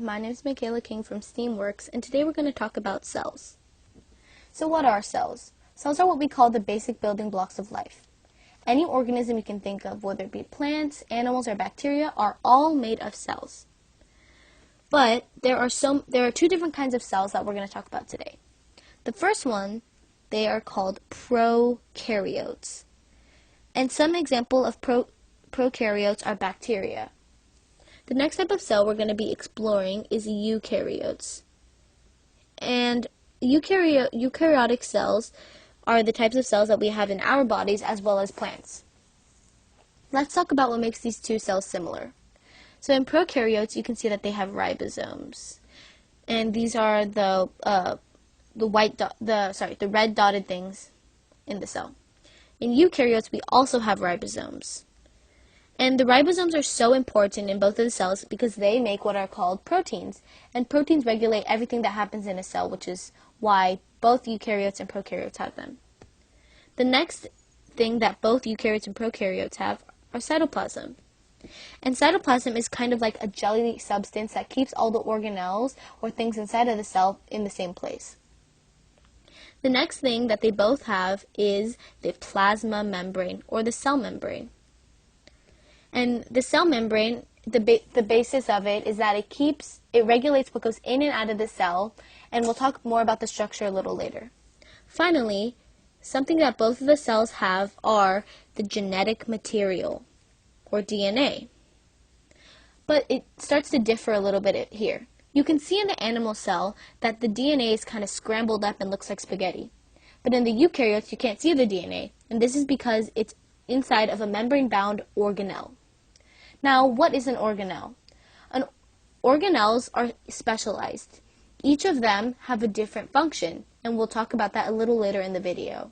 My name is Mikayla King from STEAMworks, and today we're going to talk about cells. So what are cells? Cells are what we call the basic building blocks of life. Any organism you can think of, whether it be plants, animals, or bacteria, are all made of cells. But there are two different kinds of cells that we're going to talk about today. The first one, they are called prokaryotes. And some example of prokaryotes are bacteria. The next type of cell we're going to be exploring is eukaryotes. And eukaryotic cells are the types of cells that we have in our bodies as well as plants. Let's talk about what makes these two cells similar. So in prokaryotes, you can see that they have ribosomes. And these are the red dotted things in the cell. In eukaryotes, we also have ribosomes. And the ribosomes are so important in both of the cells because they make what are called proteins. And proteins regulate everything that happens in a cell, which is why both eukaryotes and prokaryotes have them. The next thing that both eukaryotes and prokaryotes have are cytoplasm. And cytoplasm is kind of like a jelly substance that keeps all the organelles or things inside of the cell in the same place. The next thing that they both have is the plasma membrane or the cell membrane. And the cell membrane, the basis of it is that it regulates what goes in and out of the cell, and we'll talk more about the structure a little later. Finally, something that both of the cells have are the genetic material, or DNA. But it starts to differ a little bit here. You can see in the animal cell that the DNA is kind of scrambled up and looks like spaghetti. But in the eukaryotes, you can't see the DNA, and this is because it's inside of a membrane-bound organelle. Now, what is an organelle? Organelles are specialized. Each of them have a different function, and we'll talk about that a little later in the video.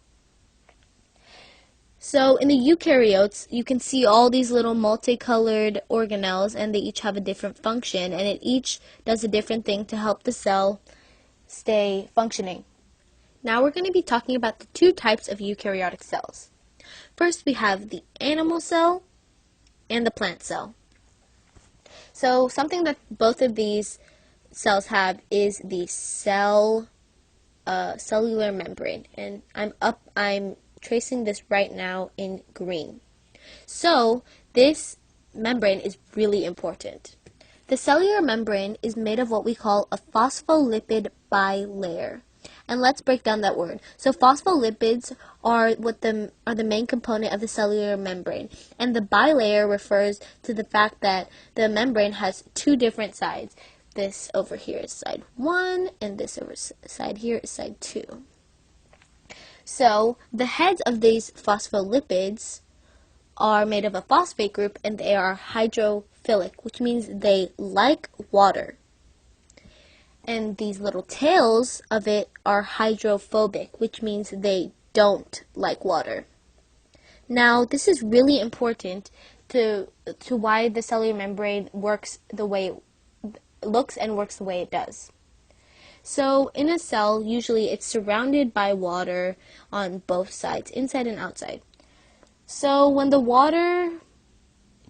So, in the eukaryotes, you can see all these little multicolored organelles, and they each have a different function, and it each does a different thing to help the cell stay functioning. Now we're going to be talking about the two types of eukaryotic cells. First, we have the animal cell and the plant cell. So something that both of these cells have is the cellular membrane, and I'm tracing this right now in green. So this membrane is really important. The cellular membrane is made of what we call a phospholipid bilayer. And let's break down that word. So phospholipids are the main component of the cellular membrane. And the bilayer refers to the fact that the membrane has two different sides. This over here is side 1, and this over side here is side 2. So the heads of these phospholipids are made of a phosphate group, and they are hydrophilic, which means they like water. And these little tails of it are hydrophobic, which means they don't like water. Now, this is really important to why the cellular membrane works the way it looks and works the way it does. So, in a cell, usually it's surrounded by water on both sides, inside and outside. So, when the water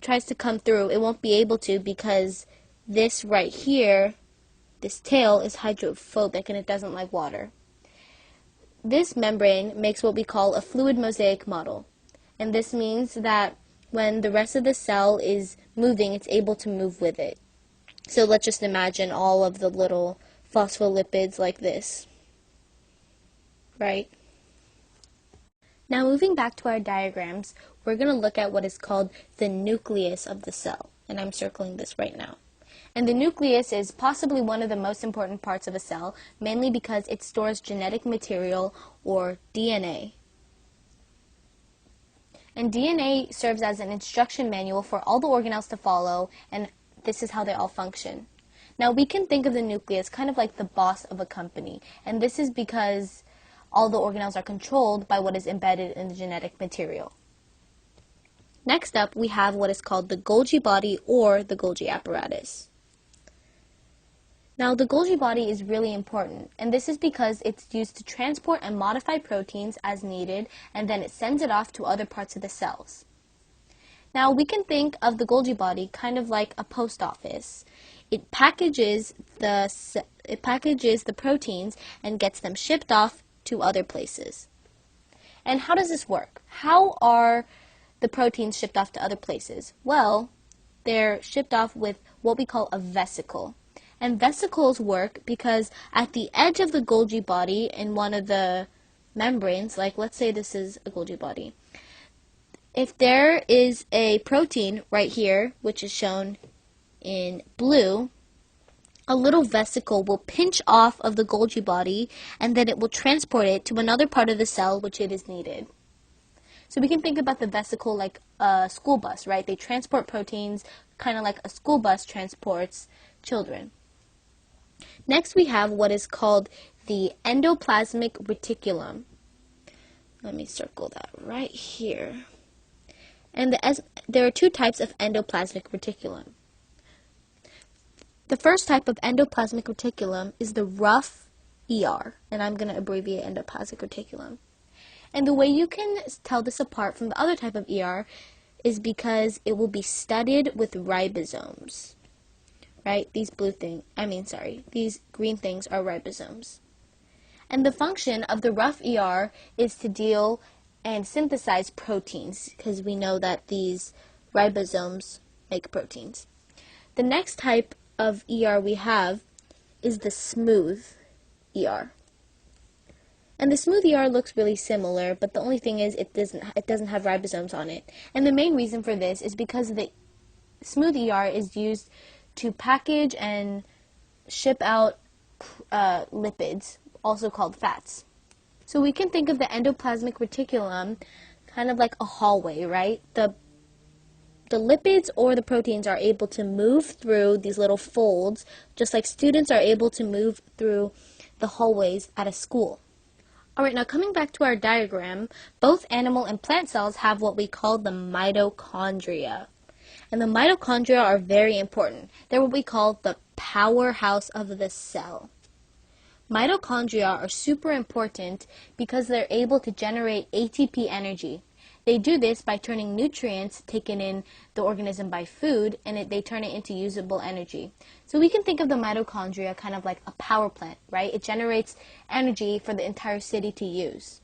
tries to come through, it won't be able to because this right here, this tail is hydrophobic and it doesn't like water. This membrane makes what we call a fluid mosaic model. And this means that when the rest of the cell is moving, it's able to move with it. So let's just imagine all of the little phospholipids like this. Right? Now moving back to our diagrams, we're going to look at what is called the nucleus of the cell. And I'm circling this right now. And the nucleus is possibly one of the most important parts of a cell, mainly because it stores genetic material, or DNA. And DNA serves as an instruction manual for all the organelles to follow, and this is how they all function. Now, we can think of the nucleus kind of like the boss of a company, and this is because all the organelles are controlled by what is embedded in the genetic material. Next up, we have what is called the Golgi Body or the Golgi apparatus. Now, the Golgi Body is really important, and this is because it's used to transport and modify proteins as needed, and then it sends it off to other parts of the cells. Now, we can think of the Golgi Body kind of like a post office. it packages the proteins and gets them shipped off to other places. And how does this work? How are the proteins shipped off to other places? Well, they're shipped off with what we call a vesicle. And vesicles work because at the edge of the Golgi body in one of the membranes, like let's say this is a Golgi body, if there is a protein right here, which is shown in blue, a little vesicle will pinch off of the Golgi body and then it will transport it to another part of the cell which it is needed. So we can think about the vesicle like a school bus, right? They transport proteins kind of like a school bus transports children. Next we have what is called the endoplasmic reticulum. Let me circle that right here. And there are two types of endoplasmic reticulum. The first type of endoplasmic reticulum is the rough ER, and I'm going to abbreviate endoplasmic reticulum. And the way you can tell this apart from the other type of ER is because it will be studded with ribosomes. Right? These these green things are ribosomes. And the function of the rough ER is to deal and synthesize proteins, because we know that these ribosomes make proteins. The next type of ER we have is the smooth ER. And the smooth ER looks really similar, but the only thing is it doesn't have ribosomes on it. And the main reason for this is because the smooth ER is used to package and ship out lipids, also called fats. So we can think of the endoplasmic reticulum kind of like a hallway, right? The lipids or the proteins are able to move through these little folds, just like students are able to move through the hallways at a school. Alright, now coming back to our diagram, both animal and plant cells have what we call the mitochondria. And the mitochondria are very important. They're what we call the powerhouse of the cell. Mitochondria are super important because they're able to generate ATP energy. They do this by turning nutrients taken in the organism by food, and they turn it into usable energy. So we can think of the mitochondria kind of like a power plant, right? It generates energy for the entire city to use.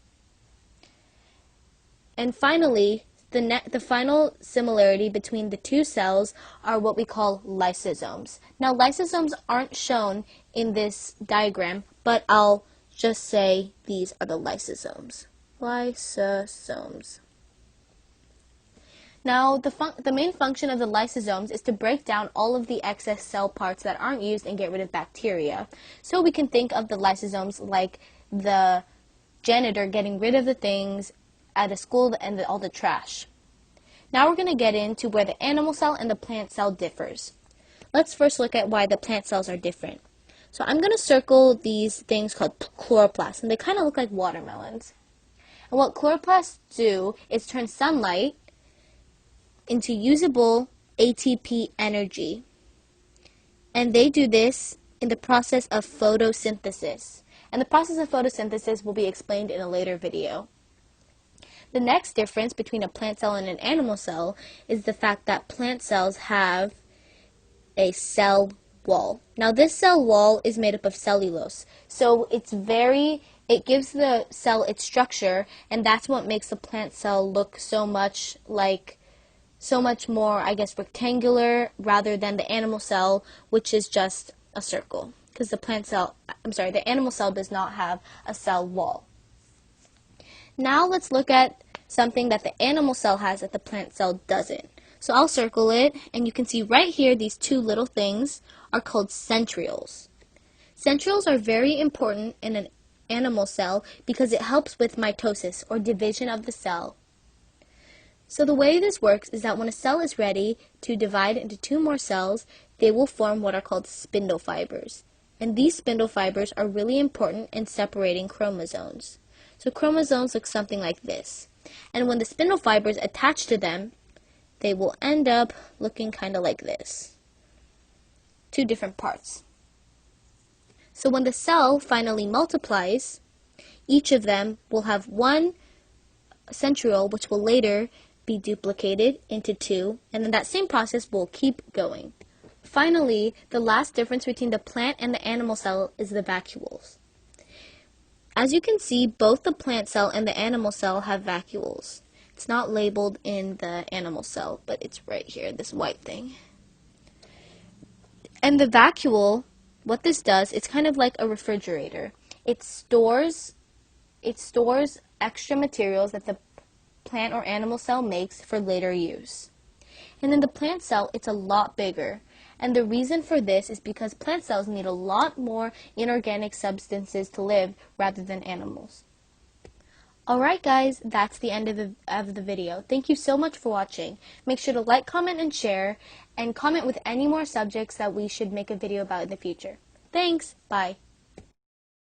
And finally, the final similarity between the two cells are what we call lysosomes. Now, lysosomes aren't shown in this diagram, but I'll just say these are the lysosomes. Lysosomes. Now, the main function of the lysosomes is to break down all of the excess cell parts that aren't used and get rid of bacteria. So we can think of the lysosomes like the janitor getting rid of the things at a school and all the trash. Now we're going to get into where the animal cell and the plant cell differs. Let's first look at why the plant cells are different. So I'm going to circle these things called chloroplasts, and they kind of look like watermelons. And what chloroplasts do is turn sunlight into usable ATP energy. And they do this in the process of photosynthesis. And the process of photosynthesis will be explained in a later video. The next difference between a plant cell and an animal cell is the fact that plant cells have a cell wall. Now this cell wall is made up of cellulose. So it gives the cell its structure, and that's what makes the plant cell look so much more, rectangular rather than the animal cell, which is just a circle. Because the animal cell does not have a cell wall. Now let's look at something that the animal cell has that the plant cell doesn't. So I'll circle it, and you can see right here these two little things are called centrioles. Centrioles are very important in an animal cell because it helps with mitosis, or division of the cell. So the way this works is that when a cell is ready to divide into two more cells, they will form what are called spindle fibers. And these spindle fibers are really important in separating chromosomes. So chromosomes look something like this. And when the spindle fibers attach to them, they will end up looking kind of like this. Two different parts. So when the cell finally multiplies, each of them will have one centriole, which will later be duplicated into two, and then that same process will keep going. Finally, the last difference between the plant and the animal cell is the vacuoles. As you can see, both the plant cell and the animal cell have vacuoles. It's not labeled in the animal cell, but it's right here, this white thing. And the vacuole, what this does, it's kind of like a refrigerator. It stores extra materials that the plant or animal cell makes for later use. And in the plant cell, it's a lot bigger. And the reason for this is because plant cells need a lot more inorganic substances to live rather than animals. Alright guys, that's the end of the video. Thank you so much for watching. Make sure to like, comment, and share, and comment with any more subjects that we should make a video about in the future. Thanks, bye.